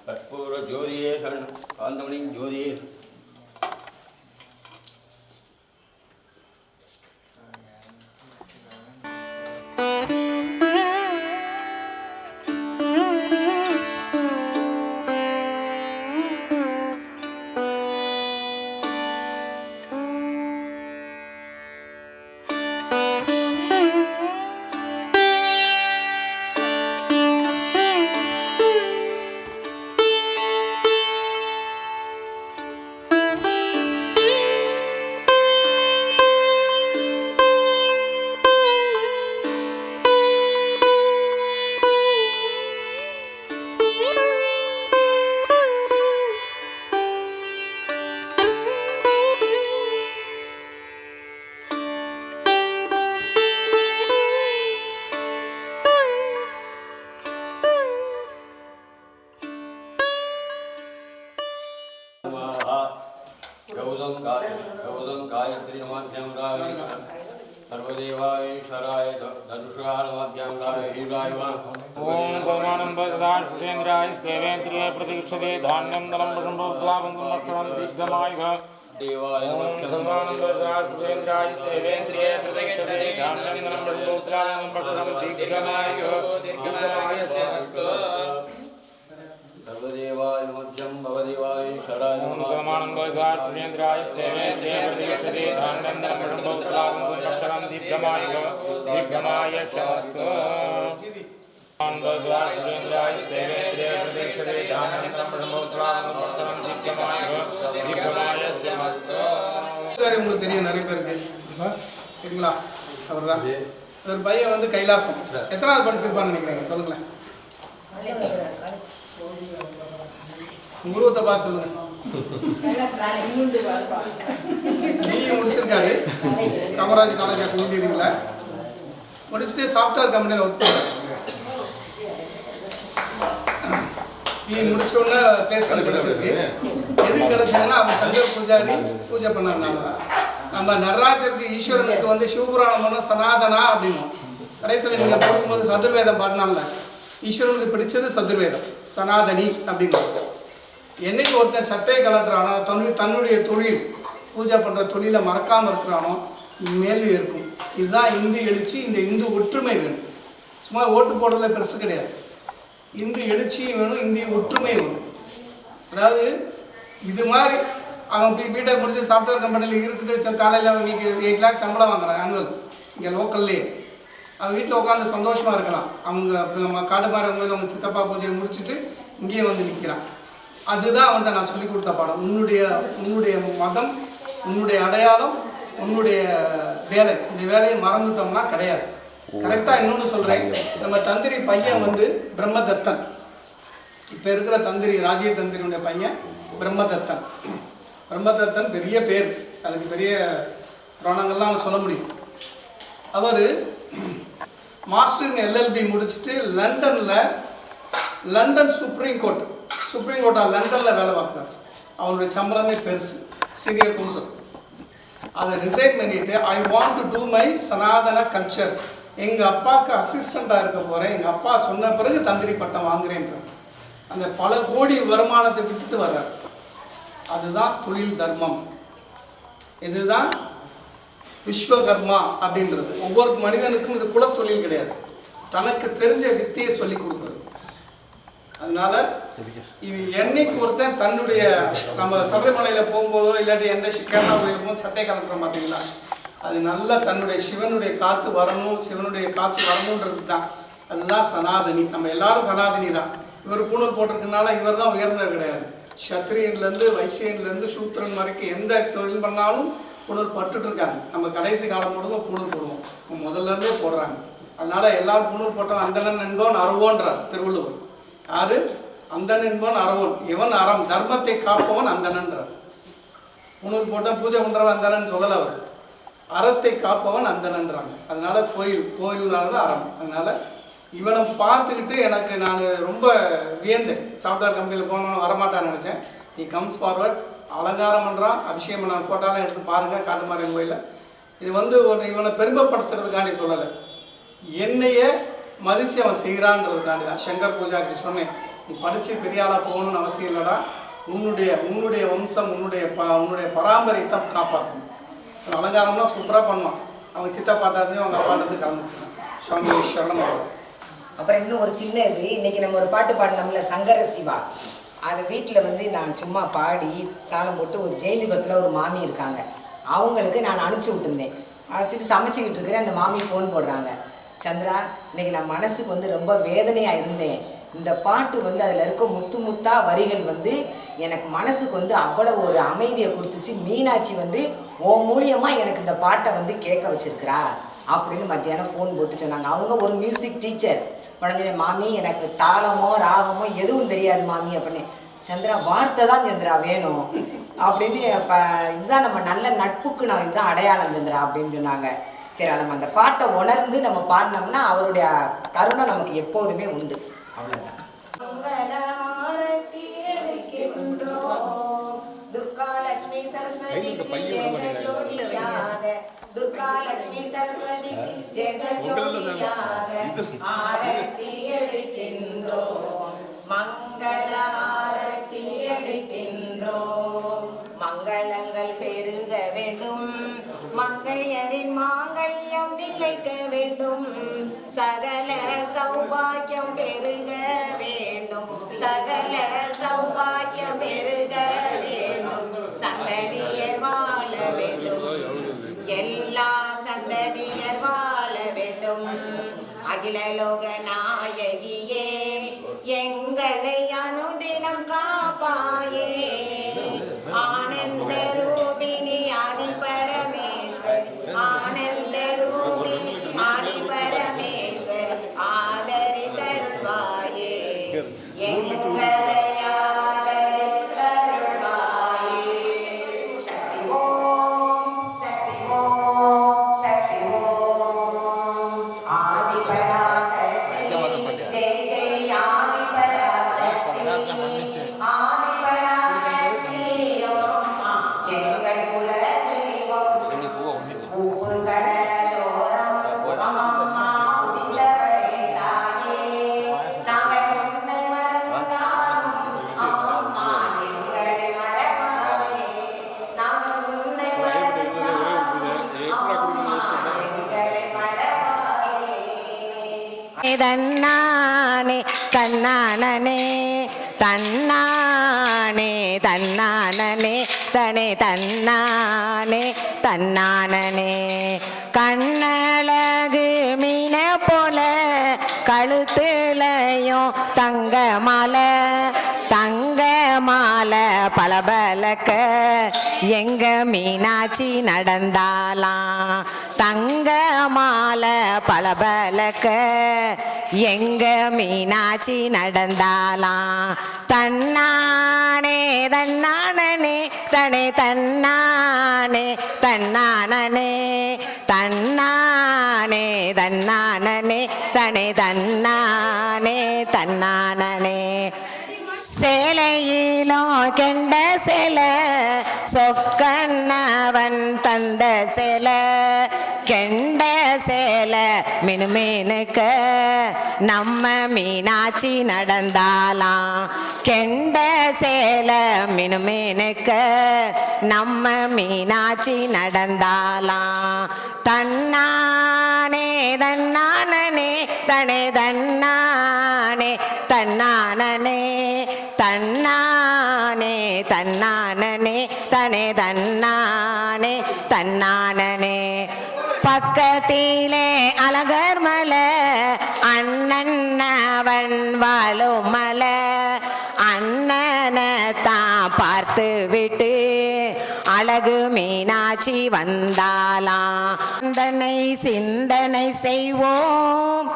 कर्पूर ज्योतिये शरणं कान्तमणि ज्योतिये गायत्री नमाभ्यां रागाय सर्वदेवाईश्वराय धनुषा नमाभ्यां रागाय ओम सर्वानं पदान पुरेन्द्राय देवेन्द्रिय प्रतीक्षते धान्यं दलं ब्रह्मोत्सावं मक्षणं दीर्घमाय देवाय ओम सर्वानं पदान पुरेन्द्राय देवेन्द्रिय प्रतीक्षते धान्यं दलं ब्रह्मोत्सावं मक्षणं दीर्घमाय सर्वदेवाय नमोद्यं भवदेवाईश्वराय ओम सर्वानं पदान पुरेन्द्राय देवेन्द्रिय प्रतीक्षते धान्यं दलं ब्रह्मोत्सावं मक्षणं दीर्घमाय शमस्तु உங்களுக்கு தெரியும் நிறைய பேருக்கு சரிங்களா? அவர் தான் ஒரு பையன் வந்து கைலாசம் எத்தனாவது படிச்சிருப்பான்னு நினைக்கிறீங்க சொல்லுங்களேன். உருவத்தை பார்த்து சொல்லுங்க. பிஇ முடிச்சிருக்காரு காமராஜ் காலேஜ் ஆஃப் இன்ஜினியரிங்ல முடிச்சுட்டு சாஃப்ட்வேர் கம்பெனியில் ஒர்க் பண்ணுறாரு. பிஇ முடிச்சோடனே பிளேஸ்மெண்ட் கிடச்சிருக்கு. எதுக்கு கிடச்சதுன்னா அவர் சங்கர் பூஜாரி பூஜை பண்ணாங்க. நம்ம நடராஜருக்கு ஈஸ்வரனுக்கு வந்து சிவபுராணம் சனாதனா அப்படின்னும் கடைசியில் நீங்கள் போடும்போது சதுர்வேதம் பாடினால ஈஸ்வரனுக்கு பிடிச்சது சதுர்வேதம் சனாதனி அப்படின்னு. என்னைக்கு ஒருத்தன் சட்டை கலட்டுறானோ தன்னுடைய தொழில் பூஜை பண்ணுற தொழிலை மறக்காமல் இருக்கிறானோ மேலும் இருக்கும். இதுதான் இந்து எழுச்சி. இந்த இந்து ஒற்றுமை வேணும். சும்மா ஓட்டு போடுறதுல பெருசு கிடையாது. இந்து எழுச்சியும் வேணும், இந்திய ஒற்றுமை வேணும். அதாவது இது மாதிரி அவன் பிடெக் முடிச்சு சாஃப்ட்வேர் கம்பெனியில் இருக்குது. காலையில் இன்றைக்கி 8 lakhs சம்பளம் வாங்குறான் ஆனுவல் இங்கே லோக்கல்லே. அவன் வீட்டில் உட்காந்து சந்தோஷமாக இருக்கலாம். அவங்க காட்டுப்பாறை அவங்க சித்தப்பா பூஜையை முடிச்சுட்டு இங்கேயே வந்து நிற்கிறான். அதுதான் அவன்கிட்ட நான் சொல்லிக் கொடுத்த பாடம். உன்னுடைய மதம், உன்னுடைய அடையாளம், உன்னுடைய வேலை, இந்த வேலையை மறந்துட்டோம்னா கிடையாது. கரெக்டாக இன்னொன்று சொல்கிறேன். நம்ம தந்திரி பையன் வந்து பிரம்மதத்தன். இப்போ இருக்கிற தந்திரி ராஜீவ தந்திரியுடைய பையன் பிரம்மதத்தன். பிரம்மதத்தன் பெரிய பேர், அதுக்கு பெரிய புராணங்கள்லாம் சொல்ல முடியும். அவர் மாஸ்டர் இன் எல்எல்பி முடிச்சுட்டு லண்டன் சுப்ரீம் கோர்ட்டாக லண்டனில் வேலை பார்க்குறாரு. அவருடைய சம்பளமே பெருசு, சிறிய கூசம். அதை ரிசைன் பண்ணிவிட்டு I want to do my Sanatana culture, எங்கள் அப்பாவுக்கு அசிஸ்டண்ட்டாக இருக்க போகிறேன், எங்கள் அப்பா சொன்ன பிறகு தந்திரி பட்டம் வாங்குறேன்ற அந்த பல கோடி வருமானத்தை விட்டுட்டு வர்றார். அதுதான் தொழில் தர்மம். இதுதான் விஸ்வகர்மா அப்படின்றது. ஒவ்வொரு மனிதனுக்கும் இது குலத்தொழில் கிடையாது, தனக்கு தெரிஞ்ச வித்தையை சொல்லி கொடுக்குறது. அதனால இது என்னைக்கு ஒருத்தன் தன்னுடைய நம்ம சபரிமலையில் போகும்போதோ இல்லாட்டி எந்த கேரளா போயிருப்போம் சட்டை கலக்கிறோம் பார்த்தீங்களா, அது நல்லா தன்னுடைய சிவனுடைய காற்று வரணும், சிவனுடைய காற்று வரணுன்றது தான். அதுதான் சனாதனி. நம்ம எல்லாரும் சனாதனி தான். இவர் பூணூல் போட்டிருக்கனால இவர் தான் உயர்ந்தவர் கிடையாது. சத்திரியன்லேருந்து வைசியன்லேருந்து சூத்திரன் வரைக்கும் எந்த தொழில் பண்ணாலும் பூணூல் பட்டுட்டு இருக்காங்க. நம்ம கடைசி காலம் போடுவோம் பூணூல் போடுவோம், முதல்லேருந்தே போடுறாங்க. அதனால எல்லாரும் பூணூல் போட்டால் அந்தணன் என்பவன் அறவோன்றார் திருவள்ளுவர். யாரு அந்தணன் என்பவன் அறவோன், இவன் அறம், தர்மத்தை காப்பவன் அந்தணன்றார். பூணூல் போட்டால் பூஜை பண்ணுறவன் அந்தணன் சொல்லலை, அவர் அறத்தை காப்பவன் அந்தணன்றாங்க. அதனால கோயில்னால அறம். அதனால இவனை பார்த்துக்கிட்டு எனக்கு நான் ரொம்ப வியந்தேன். சாஃப்ட்வேர் கம்பெனியில் போனவன் வரமாட்டான்னு நினச்சேன். நீ கம்ஸ் ஃபார்வர்ட், அலங்காரம் பண்ணுறான், அபிஷேகம் பண்ண ஃபோட்டோலாம் எடுத்து பாருங்கள் காட்டுமாரியம்மன் கோயிலில். இது வந்து இவனை பெருமைப்படுத்துறதுக்காண்டி சொல்லலை, என்னையே மதித்து அவன் செய்கிறான்றதுக்காண்டி தான். சங்கர் பூஜாரி சொன்னேன், நீ படித்து பெரிய ஆளாக போகணும்னு அவசியம் இல்லைடா, உன்னுடைய வம்சம், உன்னுடைய பராமரித்தை காப்பாற்றணும். அலங்காரம்லாம் சூப்பராக பண்ணுவான். அவங்க சித்தப்பாட்டாருந்து அவங்க அப்பாட்டது கலந்துருக்கான். சுவாமி சரணம். அப்புறம் இன்னும் ஒரு சின்ன இது, இன்னைக்கு நம்ம ஒரு பாட்டு பாடினோம்ல சங்கர சிவா, அது வீட்டில் வந்து நான் சும்மா பாடி தாளம் போட்டு ஒரு ஜெயந்திபத்தில் ஒரு மாமி இருக்காங்க, அவங்களுக்கு நான் அனுப்பிச்சி விட்டுருந்தேன். அழைச்சிட்டு சமைச்சிக்கிட்டு இருக்கிறேன். அந்த மாமி ஃபோன் போடுறாங்க, சந்திரா இன்னைக்கு நான் மனசுக்கு வந்து ரொம்ப வேதனையாக இருந்தேன், இந்த பாட்டு வந்து அதில் இருக்க முத்து முத்தா வரிகள் வந்து எனக்கு மனசுக்கு வந்து அவ்வளோ ஒரு அமைதியை கொடுத்துச்சு. மீனாட்சி வந்து ஓ மூலியமாக எனக்கு இந்த பாட்டை வந்து கேட்க வச்சிருக்கிறா அப்படின்னு மத்தியானம் ஃபோன் போட்டு சொன்னாங்க. அவங்க ஒரு மியூசிக் டீச்சர். உடனே மாமி எனக்கு தாளமோ ராகமோ எதுவும் தெரியாது மாமி அப்படின்னு. சந்திரா வார்த்தை தான் சந்திரா வேணும் அப்படின்னு, இதுதான் நம்ம நல்ல நட்புக்கு நான் இதுதான் அடையாளம் சந்திரா அப்படின்னு சொன்னாங்க. சரி, நம்ம அந்த பாட்டை உணர்ந்து நம்ம பாடினோம்னா அவருடைய கருணை நமக்கு எப்போதுமே உண்டு. அவ்வளோதான். துர்கா லட்சுமி சரஸ்வதி ஜெகஜோதியாக ஆரத்தி எடுக்கின்றோம், மங்கள ஆரத்தி எடுக்கின்றோம். மங்களங்கள் பெருக வேண்டும், மங்கையரின் மாங்கல்யம் நிலைக்க வேண்டும், சகல சௌபாக்கியம் பெருக வேண்டும், சகல சௌபாக்கியம் பெருக வேண்டும், சந்ததியர் வாழ வேண்டும், எல்லா சந்ததியர் வாழ வேண்டும். அகில லோக நாயகியே எங்களை அனுதினம் காப்பாயே, ஆனந்த ரூபிணி ஆதி பரமேஸ்வர், ஆனந்த ரூபிணி ஆதி பரமேஸ்வர் ஆதரித்தருள்வாயே, எங்களை ஆதரித்தருள்வாயே. சக்தி ஓம், சக்தி ஓம், சக்தி ஓம். ஆதி பராசக்தி ஜெய ஜெய ஆதி பராசக்தி, ஆதி பராசக்தி அம்மா எங்கள் குல தெய்வம். உப்பு கடலோரம் அம்மம்மா உதித்தவளே தாயே, நாங்கள் உன்னை மறந்தாலும் அம்மம்மா எங்களை மறவாதே, நாங்கள் உன்னை மறந்தாலும் அம்மம்மா எங்களை மறவாதே. தன்னானே தன்னானே தன்னானே தன்னானே தனே தன்னானே தன்னானே. கண்ணழகு மீன போல கழுத்துலையும் தங்க மாலை, தங்க மாலை பலபலக்க எங்க மீனாட்சி நடந்தாலாம், தங்க மாலை பலபலக்க எங்க மீனாட்சி நடந்தாலாம். தன்னானே தன்னானே தனே தன்னானே தன்னானே தன்னானே தன்னானே தனே தன்னானே தன்னானே. சேலையிலோ கெண்ட சேல சொக்கண்ணவன் தந்த சேல, கெண்ட சேல மினுமினுக்க நம்ம மீனாட்சி நடந்தாலாம், கெண்ட சேல மினுமினுக்க நம்ம மீனாட்சி நடந்தாலாம். தன்னானே தன்னானே தனே தன்னானே தன்னானே தன்னானே தன்னானே தனே தன்னானே தன்னானே. பக்கத்திலே அழகர் மலை அண்ணன் அவன் வாழும் மலை, அண்ணனை தான் பார்த்து விட்டு அழகு மீனாட்சி வந்தாலாம். சிந்தனை சிந்தனை செய்வோம்,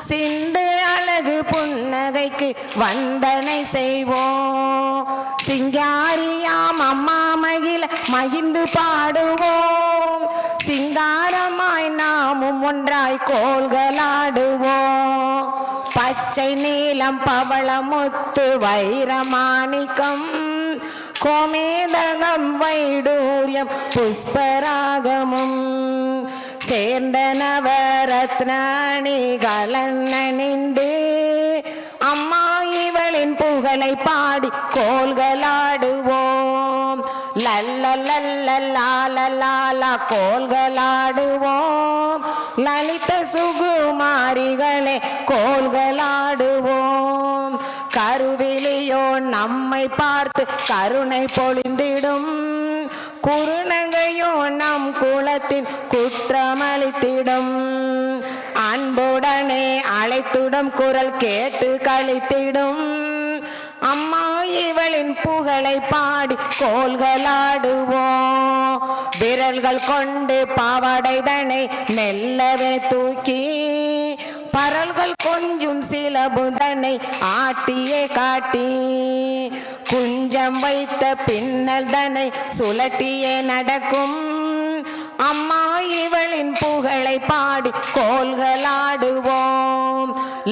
சிந்து அழகு புன்னகைக்கு வந்தனை செய்வோம், சிங்காரியாம் அம்மா மகிழ மகிழ்ந்து பாடுவோம், சிங்காரமாய் நாமும் ஒன்றாய் கோல்களாடுவோம். பச்சை நீலம் பவளமுத்து வைரமாணிக்கம் கோமேதகம் வைடூரியம் புஷ்பராகமும் சேர்ந்த நவரத்னணிகளன் அணிந்து அம்மா இவளின் புகழை பாடி கோல்களாடுவோம். லல்லல்லல்லல்லாலல்லாலா கோல்களாடுவோம், லலித சுகுமாரிகளே கோல்களாடுவோம். கருவிலியோ நம்மை பார்த்து கருணை பொழிந்திடும், குறுநகையோ நம் குலத்தின் குற்றமளித்திடும், அன்புடனே அழைத்திடும் குரல் கேட்டு கழித்திடும், அம்மா இவளின் புகழை பாடி கோல்களாடுவோம். விரல்கள் கொண்டு பாவாடைதனை மெல்லவே தூக்கி, பரல்கள் கொஞ்சம் சிலபுதனை ஆட்டியே காட்டி, குஞ்சம் வைத்த பின்னல் தனை சுழட்டியே நடக்கும், அம்மா இவளின் புகழை பாடி கோல்களாடுவோம்.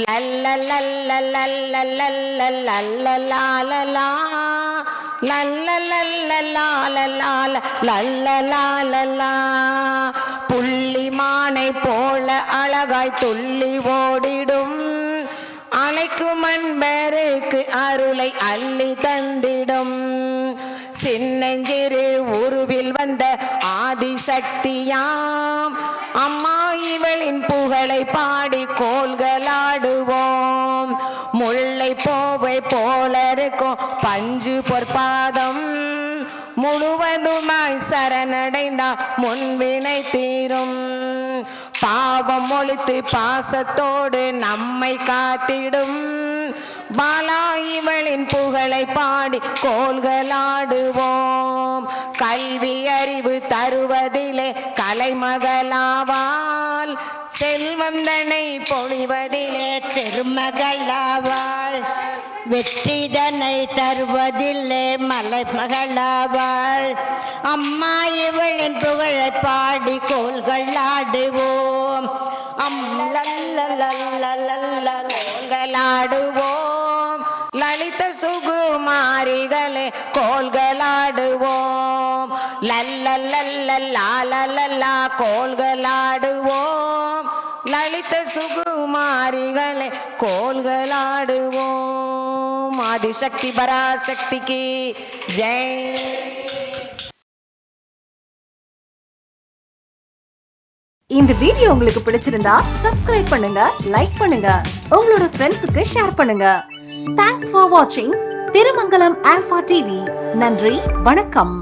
லல்லல்லல்லல்லல்லல்லல்லல்லல்லல்லா லல்லல்லல்லல்லல்லல்லல்லா புள்ளிமானை போல அழகாய் துள்ளி ஓடிடும் அழைக்கும் அன்பருக்கு அருளை அள்ளி தந்திடும் சின்னஞ்சிறு உருவில் வந்த ஆதிசக்தியாம் அம்மா இவளின் புகழை பாடி கோல்களாடுவோம் முல்லை போவை போல இருக்கும் பஞ்சு பொற்பாதம் முழுவதுமாய் சரணடைந்தால் முன்வினை தீரும் பாவம் ஒழித்து பாசத்தோடு நம்மை காத்திடும் பாலா இவளின் புகழை பாடி கோல்களாடுவோம் கல்வி அறிவு தருவதிலே கலைமகளாவாள் செல்வம் தனை பொழிவதிலே திருமகளாவாள் வெற்றிதனை தருவதில்லை மலைமகளாவாள் அம்மா இவளின் புகழை பாடி கோல்களாடுவோம் கோல்களாடுவோம் லலித சுகுமாரிகளே கோல்களாடுவோம் லல்லல்லல்லா கோல்களாடுவோம் லலித சுகுமாரிகளே கோல்களாடுவோம் ஆதிசக்தி பராசக்திக்கு ஜெய். இந்த வீடியோ உங்களுக்கு பிடிச்சிருந்தா சப்ஸ்கிரைப் பண்ணுங்க, லைக் பண்ணுங்க, உங்களோட ஃப்ரெண்ட்ஸுக்கு ஷேர் பண்ணுங்க. தேங்க்ஸ் ஃபார் வாட்சிங் திருமங்கலம் ஆல்பா டிவி. நன்றி, வணக்கம்.